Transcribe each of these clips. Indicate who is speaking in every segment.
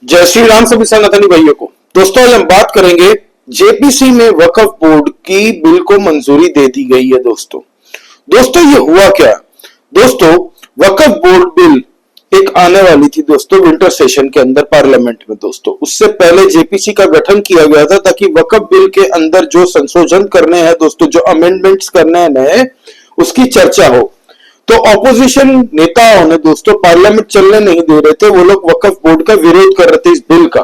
Speaker 1: जय श्री राम सभी सनातनी भाइयों को। दोस्तों आज हम बात करेंगे जेपीसी में वक्फ बोर्ड की बिल को मंजूरी दे दी गई है। दोस्तों ये हुआ क्या? दोस्तों वक्फ बोर्ड बिल एक आने वाली थी दोस्तों विंटर सेशन के अंदर पार्लियामेंट में। दोस्तों उससे पहले जेपीसी का गठन किया गया था ताकि वक्फ बिल के अंदर जो संशोधन करने हैं दोस्तों, जो अमेंडमेंट्स करने हैं नए, उसकी चर्चा हो। तो ऑपोजिशन नेताओं ने दोस्तों पार्लियामेंट चलने नहीं दे रहे थे, वो लोग वक्फ बोर्ड का विरोध कर रहे थे इस बिल का।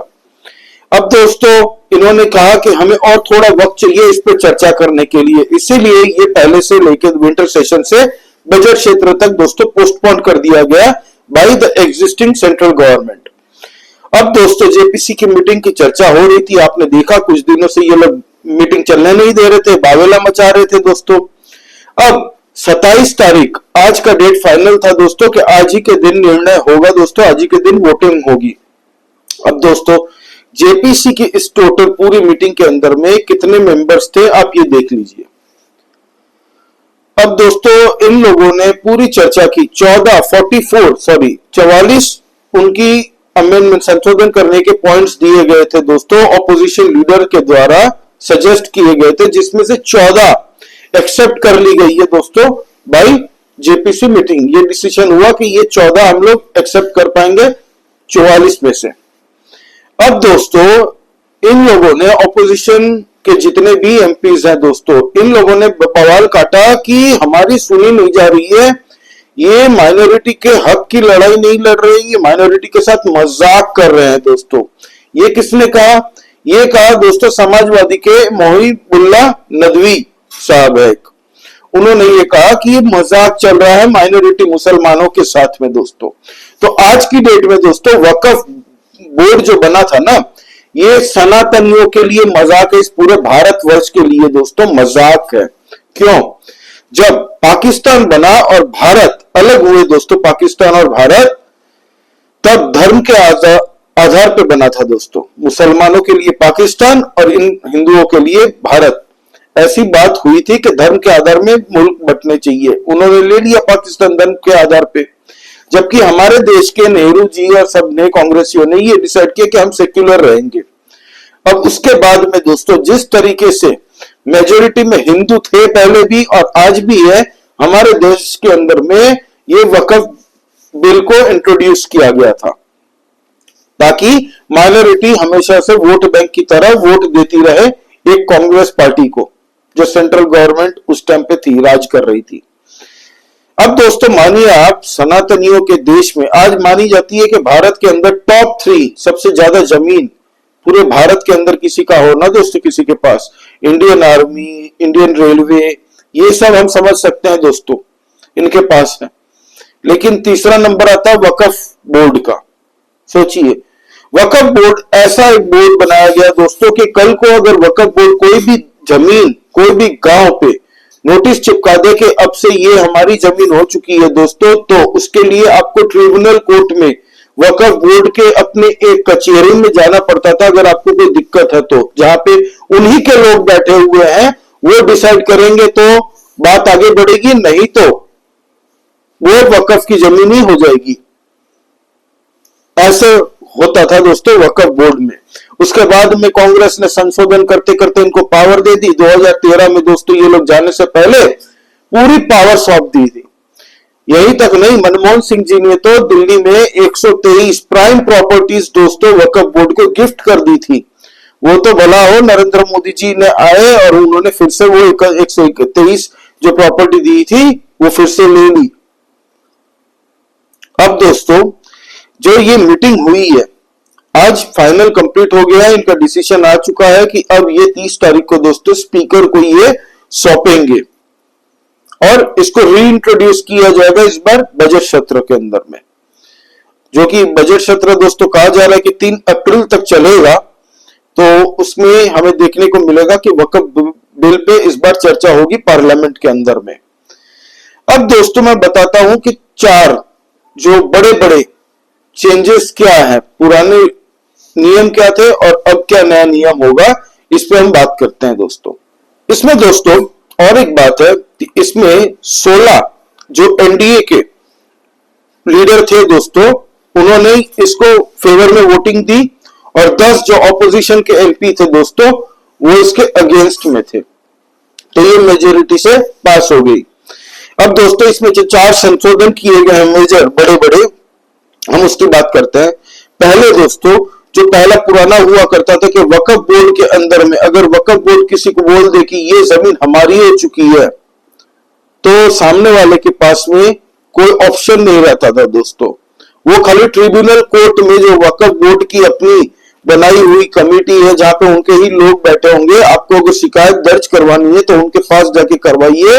Speaker 1: अब दोस्तों इन्होंने कहा कि हमें और थोड़ा वक्त चाहिए इस पर चर्चा करने के लिए, इसीलिए ये पहले से लेकर विंटर सेशन से बजट क्षेत्र तक दोस्तों पोस्टपोन कर दिया गया by the existing central government. अब दोस्तों जेपीसी की मीटिंग की चर्चा हो रही थी, आपने देखा कुछ दिनों से ये लोग मीटिंग चलने नहीं दे रहे थे, बावेला मचा रहे थे दोस्तों। अब 27 तारीख आज का डेट फाइनल था दोस्तों कि आज ही के दिन निर्णय होगा दोस्तों, आज ही के दिन वोटिंग होगी। अब दोस्तों जेपीसी की इस टोटल पूरी मीटिंग के अंदर में कितने मेंबर्स थे आप ये देख लीजिए। अब दोस्तों इन लोगों ने पूरी चर्चा की, 44 उनकी अमेंडमेंट संशोधन करने के पॉइंट्स दिए गए थे दोस्तों, ऑपोजिशन लीडर के द्वारा सजेस्ट किए गए थे, जिसमें से 14 एक्सेप्ट कर ली गई है दोस्तों बाय जेपीसी मीटिंग। ये डिसीजन हुआ कि ये 14 हम लोग एक्सेप्ट कर पाएंगे 44 में से। अब दोस्तों इन लोगों ने ऑपोजिशन के जितने भी एमपीज हैं दोस्तों, इन लोगों ने बवाल काटा कि हमारी सुनी नहीं जा रही है, ये माइनॉरिटी के हक की लड़ाई नहीं लड़ रही, ये माइनॉरिटी के साथ मजाक कर रहे हैं दोस्तों। ये किसने कहा? ये कहा दोस्तों समाजवादी के मोहिबुल्लाह नदवी साहब है, उन्होंने ये कहा कि ये मजाक चल रहा है माइनॉरिटी मुसलमानों के साथ में दोस्तों। तो आज की डेट में दोस्तों वक्फ बोर्ड जो बना था ना, ये सनातनियों के लिए मजाक है, इस पूरे भारतवर्ष के लिए दोस्तों मजाक है। क्यों? जब पाकिस्तान बना और भारत अलग हुए दोस्तों, पाकिस्तान और भारत, तब धर्म के आधार पे बना था दोस्तों, मुसलमानों के लिए पाकिस्तान और इन हिंदुओं के लिए भारत। ऐसी बात हुई थी कि धर्म के आधार में मुल्क बंटने चाहिए, उन्होंने ले लिया पाकिस्तान धर्म के आधार पे, जबकि हमारे देश के नेहरू जी और सब ने कांग्रेसियों ने ये डिसाइड किया कि हम सेक्युलर रहेंगे। अब उसके बाद में दोस्तों जिस तरीके से मेजोरिटी में हिंदू थे पहले भी और आज भी है हमारे देश के अंदर में, ये वक्फ बिल को इंट्रोड्यूस किया गया था ताकि माइनॉरिटी हमेशा से वोट बैंक की तरह वोट देती रहे एक कांग्रेस पार्टी को, जो सेंट्रल गवर्नमेंट उस टाइम पे थी, राज कर रही थी। अब दोस्तों मानिए आप, सनातनियों के देश में आज मानी जाती है कि भारत के अंदर टॉप 3 सबसे ज्यादा जमीन पूरे भारत के अंदर किसी का हो ना दोस्तों, किसी के पास इंडियन आर्मी, इंडियन रेलवे, ये सब हम समझ सकते हैं दोस्तों इनके पास है। लेकिन तीसरा नंबर आता है वक्फ बोर्ड का। सोचिए, वक्फ बोर्ड ऐसा एक बोर्ड बनाया गया दोस्तों कि कल को अगर वक्फ बोर्ड कोई भी जमीन, कोई भी गांव पे नोटिस चिपका दे कि अब से ये हमारी जमीन हो चुकी है दोस्तों, तो उसके लिए आपको ट्रिब्यूनल कोर्ट में वक्फ बोर्ड के अपने एक कचहरी में जाना पड़ता था अगर आपको कोई दिक्कत है तो, जहां पे उन्हीं के लोग बैठे हुए हैं, वो डिसाइड करेंगे तो बात आगे बढ़ेगी, नहीं तो वो वक्फ की जमीन ही हो जाएगी। ऐसे होता था दोस्तों वक्फ बोर्ड में। उसके बाद में कांग्रेस ने संशोधन करते करते इनको पावर दे दी। 2013 में दोस्तों ये लोग जाने से पहले पूरी पावर सौंप दी थी। यही तक नहीं, मनमोहन सिंह जी ने तो दिल्ली में 123 प्राइम प्रॉपर्टीज दोस्तों वक्फ बोर्ड को गिफ्ट कर दी थी। वो तो भला हो, नरेंद्र मोदी जी ने आए और उन्होंने फिर से वो 123 जो प्रॉपर्टी दी थी वो फिर से ले ली। अब दोस्तों जो ये मीटिंग हुई है आज फाइनल कंप्लीट हो गया है, इनका डिसीजन आ चुका है कि अब ये 30 तारीख को दोस्तों स्पीकर को ये सौंपेंगे और इसको रीइंट्रोड्यूस किया जाएगा इस बार बजट सत्र के अंदर में, जो कि बजट सत्र दोस्तों कहा जा रहा है कि 3 अप्रैल तक चलेगा। तो उसमें हमें देखने को मिलेगा कि वक्फ बिल पे इस बार चर्चा होगी पार्लियामेंट के अंदर में। अब दोस्तों मैं बताता हूं कि 4 जो बड़े बड़े चेंजेस क्या है, पुराने नियम क्या थे और अब क्या नया नियम होगा, इस पे हम बात करते हैं दोस्तों। इसमें दोस्तों और एक बात है, इसमें 16 जो एनडीए के लीडर थे दोस्तों, उन्होंने इसको फेवर में वोटिंग दी और 10 जो ऑपोजिशन के एमपी थे दोस्तों वो इसके अगेंस्ट में थे, तो ये मेजोरिटी से पास हो गई। अब दोस्तों इसमें जो 4 संशोधन किए गए हैं मेजर बड़े बड़े, हम उसकी बात करते हैं। पहले दोस्तों जो पहला पुराना हुआ करता था कि वक्फ बोर्ड के अंदर में अगर वक्फ बोर्ड किसी को बोल दे कि ये जमीन हमारी हो चुकी है, तो सामने वाले के पास में कोई ऑप्शन नहीं रहता था दोस्तों। वो खाली ट्रिब्यूनल कोर्ट में जो वक्फ बोर्ड की अपनी बनाई हुई कमेटी है जहां पे उनके ही लोग बैठे होंगे, आपको अगर शिकायत दर्ज करवानी है तो उनके पास जाके करवाइए।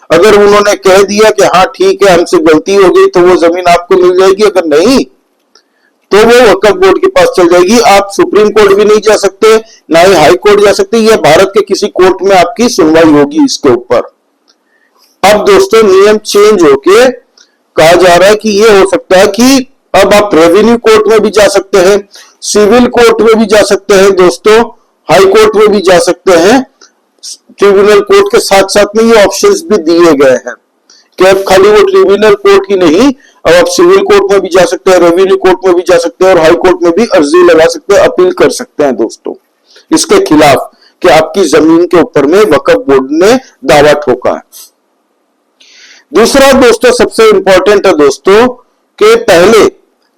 Speaker 1: अगर उन्होंने कह दिया कि हाँ ठीक है हमसे गलती हो गई तो वो जमीन आपको मिल जाएगी, अगर नहीं तो वो वक्फ बोर्ड के पास चल जाएगी। आप सुप्रीम कोर्ट भी नहीं जा सकते, ना ही हाई कोर्ट जा सकते, या भारत के किसी कोर्ट में आपकी सुनवाई होगी इसके ऊपर। अब दोस्तों नियम चेंज होके कहा जा रहा है कि ये हो सकता है कि अब आप रेवेन्यू कोर्ट में भी जा सकते हैं, सिविल कोर्ट में भी जा सकते हैं दोस्तों, हाई कोर्ट में भी जा सकते हैं। ट्रिब्यूनल कोर्ट के साथ साथ में ये ऑप्शंस भी दिए गए हैं कि अब खाली वो ट्रिब्यूनल कोर्ट ही नहीं, अब आप सिविल कोर्ट में भी जा सकते हैं, रेवेन्यू कोर्ट में भी जा सकते हैं और हाई कोर्ट में भी अर्जी लगा सकते हैं, अपील कर सकते हैं दोस्तों इसके खिलाफ कि आपकी जमीन के ऊपर में वक्फ बोर्ड ने दावा ठोका है। दूसरा दोस्तों सबसे इंपॉर्टेंट है दोस्तों कि पहले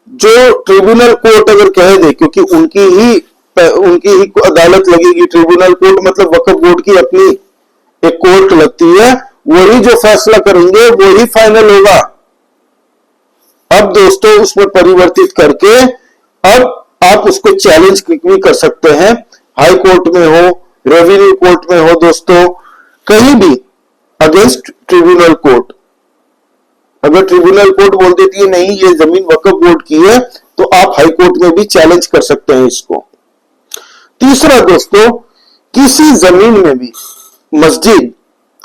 Speaker 1: जो ट्रिब्यूनल कोर्ट अगर कह दे, क्योंकि उनकी ही अदालत लगेगी, ट्रिब्यूनल कोर्ट मतलब वक्फ बोर्ड की अपनी एक कोर्ट लगती है, वही जो फैसला करेंगे वही फाइनल होगा। अब दोस्तों उसमें परिवर्तित करके अब आप उसको चैलेंज भी कर सकते हैं, हाई कोर्ट में हो, रेवेन्यू कोर्ट में हो दोस्तों, कहीं भी अगेंस्ट ट्रिब्यूनल कोर्ट। अगर ट्रिब्यूनल कोर्ट बोल देती है नहीं ये जमीन वक्फ बोर्ड की है, तो आप हाई कोर्ट में भी चैलेंज कर सकते हैं इसको। तीसरा दोस्तों किसी जमीन में भी मस्जिद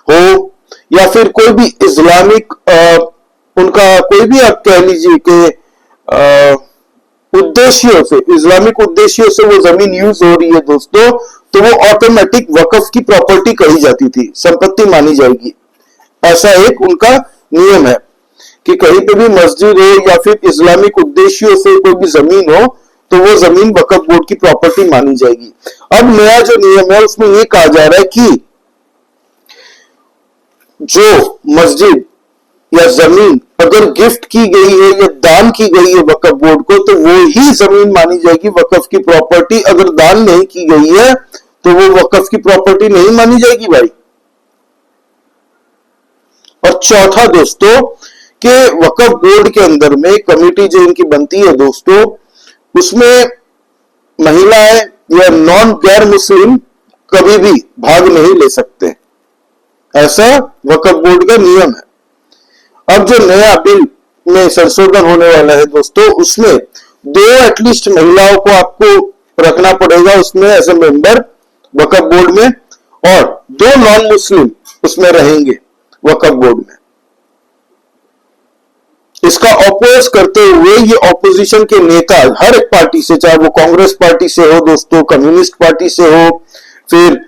Speaker 1: हो या फिर कोई भी इस्लामिक उनका कोई भी आप कह लीजिए कि उद्देश्यों से, इस्लामिक उद्देश्यों से वो जमीन यूज हो रही है दोस्तों, तो वो ऑटोमेटिक वक्फ की प्रॉपर्टी कही जाती थी, संपत्ति मानी जाएगी। ऐसा एक उनका नियम है कि कहीं पे भी मस्जिद हो या फिर इस्लामिक उद्देश्यों से कोई भी जमीन हो तो वो जमीन वक्फ बोर्ड की प्रॉपर्टी मानी जाएगी। अब नया जो नियम है उसमें ये कहा जा रहा है कि जो मस्जिद या जमीन अगर गिफ्ट की गई है या दान की गई है वक्फ बोर्ड को, तो वो ही जमीन मानी जाएगी वक्फ की प्रॉपर्टी। अगर दान नहीं की गई है तो वो वक्फ की प्रॉपर्टी नहीं मानी जाएगी भाई। और चौथा दोस्तों कि वक्फ बोर्ड के अंदर में कमेटी जो इनकी बनती है दोस्तों, उसमें महिलाएं या नॉन गैर मुस्लिम कभी भी भाग नहीं ले सकते, ऐसा वक्फ बोर्ड का नियम है। अब जो नया बिल में संशोधन होने वाला है दोस्तों, उसमें 2 एटलीस्ट महिलाओं को आपको रखना पड़ेगा उसमें as a member Waqf board में, और 2 नॉन मुस्लिम उसमें रहेंगे वक्फ बोर्ड में। इसका अपोज करते हुए ये ऑपोजिशन के नेता हर एक पार्टी से, चाहे वो कांग्रेस पार्टी से हो दोस्तों, कम्युनिस्ट पार्टी से हो, फिर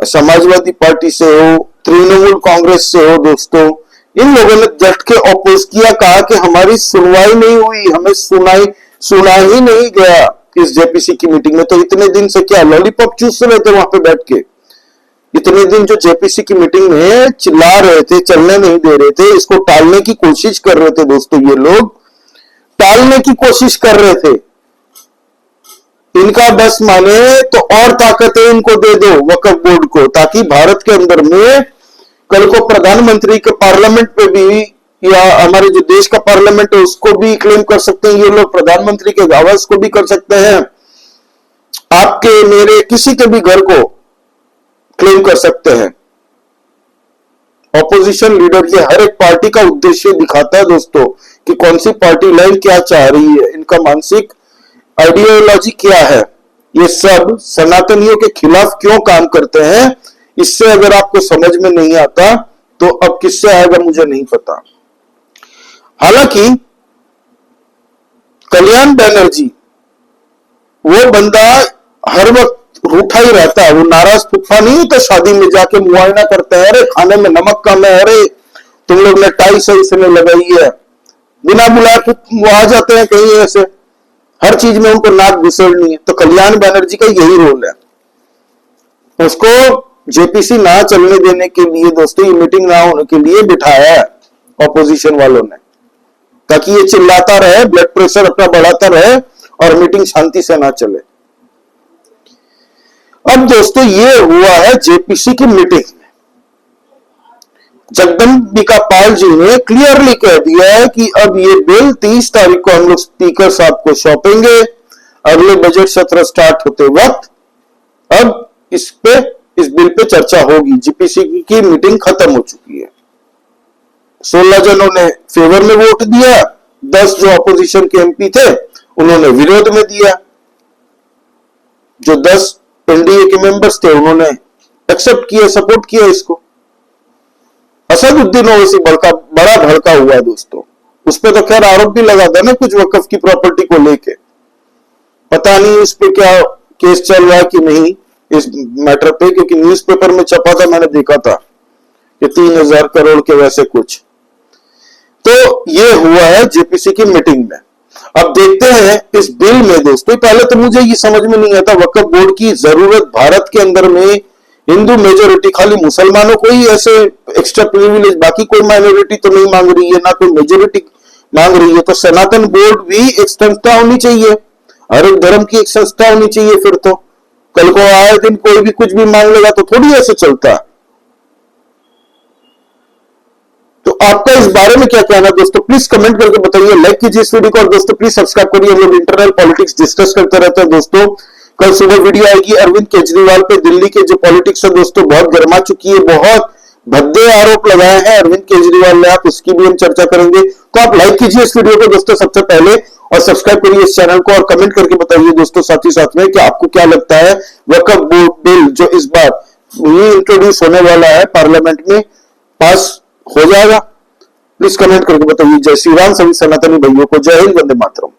Speaker 1: समाजवादी पार्टी से हो, तृणमूल कांग्रेस से हो दोस्तों, इन लोगों ने डट के अपोज किया, कहा कि हमारी सुनवाई नहीं हुई, हमें सुना ही नहीं गया इस जेपीसी की मीटिंग में। तो इतने दिन से क्या लॉलीपॉप चूस रहे थे वहां पे बैठ के? इतने दिन जो जेपीसी की मीटिंग में चिल्ला रहे थे, चलने नहीं दे रहे थे, इसको टालने की कोशिश कर रहे थे दोस्तों, ये लोग टालने की कोशिश कर रहे थे। इनका बस माने तो और ताकतें इनको दे दो वक्फ बोर्ड को, ताकि भारत के अंदर में कल को प्रधानमंत्री के पार्लियामेंट पे भी या हमारे जो देश का पार्लियामेंट है उसको भी क्लेम कर सकते हैं ये लोग, प्रधानमंत्री के आवास को भी कर सकते हैं, आपके मेरे किसी के भी घर को क्लेम कर सकते हैं। ऑपोजिशन लीडर ये हर एक पार्टी का उद्देश्य दिखाता है दोस्तों कि कौन सी पार्टी लाइन क्या चाह रही है, इनका मानसिक आइडियोलॉजी क्या है, ये सब सनातनियों के खिलाफ क्यों काम करते हैं। इससे अगर आपको समझ में नहीं आता तो अब किससे आएगा मुझे नहीं पता। हालांकि कल्याण बनर्जी वो बंदा हर वक्त रूठा ही रहता है, वो नाराज फुफ्फा नहीं होता, शादी में जाके मुआयना करते हैं, अरे खाने में नमक कम है, अरे तुम लोग ने टाई सही से नहीं लगाई है, बिना बुलाए वो आ जाते हैं कहीं ऐसे, हर चीज में उनको नाक घुसेड़नी है। तो कल्याण बनर्जी का यही रोल है, उसको जेपीसी ना चलने देने के लिए दोस्तों, ये मीटिंग ना होने के लिए बिठाया है ऑपोजिशन वालों ने, ताकि ये चिल्लाता रहे, ब्लड प्रेशर अपना बढ़ाता रहे और मीटिंग शांति से ना चले। अब दोस्तों ये हुआ है जेपीसी की मीटिंग में, जगदम्बिका पाल जी ने क्लियरली कह दिया है कि अब ये बिल 30 तारीख को हम लोग स्पीकर साहब को सौंपेंगे, अगले बजट सत्र स्टार्ट होते वक्त अब इस बिल पे चर्चा होगी। जीपीसी की मीटिंग खत्म हो चुकी है, 16 जनों ने फेवर में वोट दिया, 10 जो अपोजिशन के एमपी थे उन्होंने विरोध में दिया, जो 10 एनडीए के मेंबर्स थे उन्होंने एक्सेप्ट किया, सपोर्ट किया इसको। असदुद्दीन ओवैसी बड़ा भड़का हुआ दोस्तों, उस पर तो खैर आरोप भी लगा था ना कुछ वक्फ की प्रॉपर्टी को लेके, पता नहीं उस पर क्या केस चल रहा है कि नहीं इस मैटर पे, क्योंकि न्यूज़पेपर में छपा था, मैंने देखा था कि 3000 करोड़ के वैसे कुछ। तो ये हुआ है जेपीसी की मीटिंग में। अब देखते हैं इस बिल में दोस्तों, पहले तो मुझे ये समझ में नहीं आता वक्फ बोर्ड की जरूरत भारत के अंदर में हिंदू मेजोरिटी, खाली मुसलमानों को ही ऐसे एक्स्ट्रा प्रिविलेज, बाकी कोई माइनॉरिटी तो नहीं मांग रही है, ना कोई मेजोरिटी मांग रही है, तो सनातन बोर्ड भी एक संस्था होनी चाहिए, हर एक धर्म की एक संस्था होनी चाहिए। फिर तो कल को आए दिन कोई भी कुछ भी मांग लेगा तो थोड़ी ऐसे चलता। तो आपका इस बारे में क्या कहना दोस्तों, प्लीज कमेंट करके बताइए, लाइक कीजिए इस वीडियो को, और दोस्तों प्लीज सब्सक्राइब करिए, हम लोग इंटरनल पॉलिटिक्स डिस्कस करते रहते हैं दोस्तों। कल सुबह वीडियो आएगी अरविंद केजरीवाल पे, दिल्ली के जो पॉलिटिक्स है दोस्तों बहुत गर्मा चुकी है, बहुत भद्दे आरोप लगाए हैं अरविंद केजरीवाल ने, आप उसकी भी हम चर्चा करेंगे। तो आप लाइक कीजिए इस वीडियो को दोस्तों सबसे पहले, और सब्सक्राइब करिए इस चैनल को, और कमेंट करके बताइए दोस्तों साथ ही साथ में कि आपको क्या लगता है वक्फ बोर्ड बिल जो इस बार ये इंट्रोड्यूस होने वाला है पार्लियामेंट में, पास हो जाएगा? प्लीज कमेंट करके बताइए। जय श्री राम, सभी सनातनी भाइयों को जय हिंद, वंदे मातरम।